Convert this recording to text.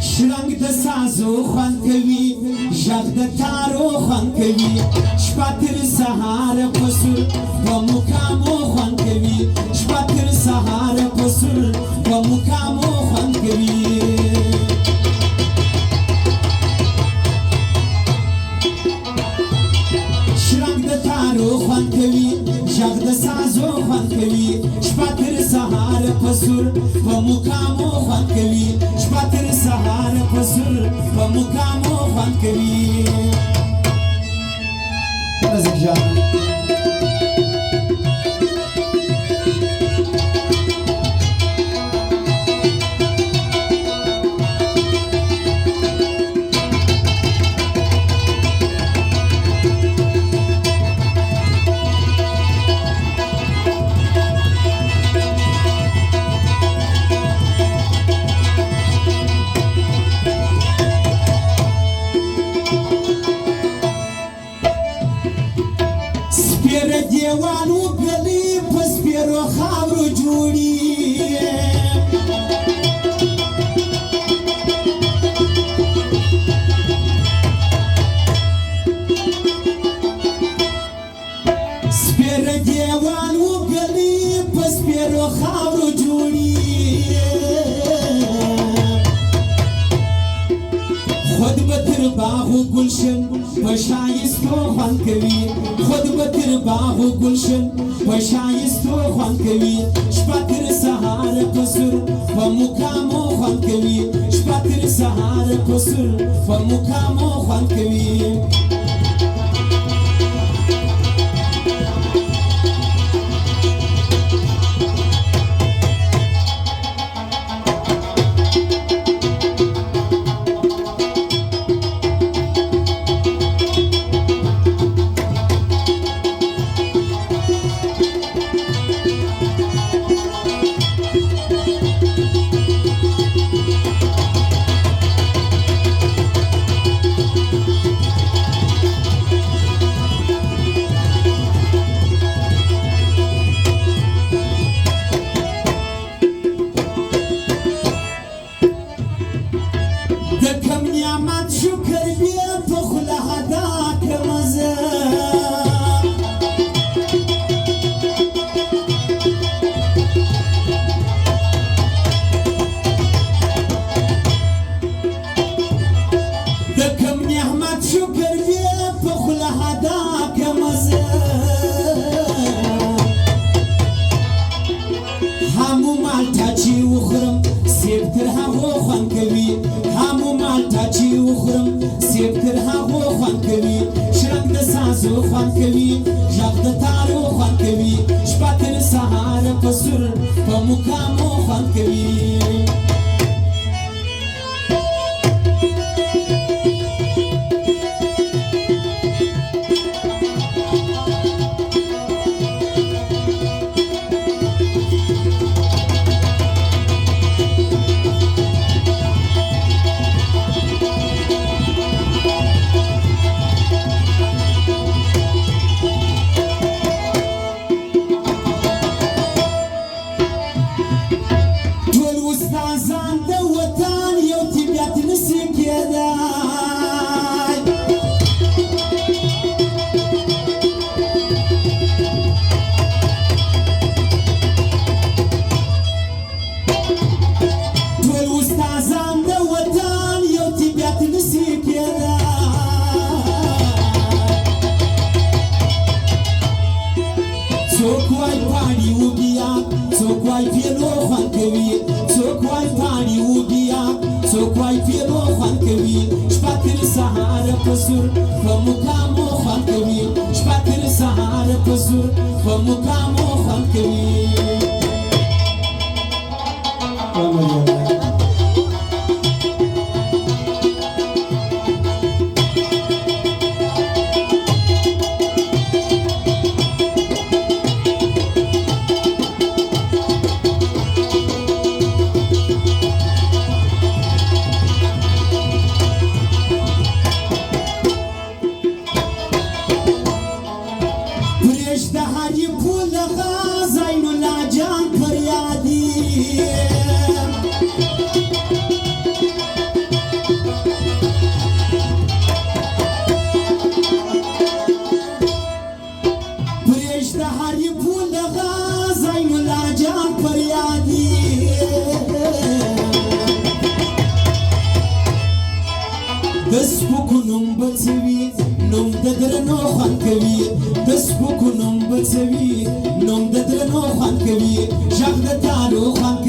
شرنګ د سازو خوند کوي ژغ د تارو خوند کوي شپه تر سهاره په سور په مقامو خوند کوي شپه تر سهاره په سور په مقامو خوند کوي شرنګ د تارو خوند کوي ژغ د سازو خوند کوي شپه تر سهاره په سور په مقامو خوند کوي شپه تر سهاره په سور په مقامو خوند کوي رزق جان دیوانو گلی پس پیرو خاورو جوړی سپیر دیوانو گلی پس پیرو خاورو جوړی خود بتر باغو گلشن پشایستو خوان کوي خود بتر باغو گلشن پشایستو خوان کوي شپه تر سهاره په سور په مقامو خوان کوي شپه تر سهاره په سور په مقامو خوان کوي خوان کوي ژغ د تارو خوان کوي شپه تر سهاره په سور په مقامو خوان کوي Pula دهاری پول غازای ملاجان پریادی دسپوکو نم بچوی نم ددرنو خوان کوي دسپوکو نم بچوی نم ددرنو خوان کوي ژغ د تالو خوان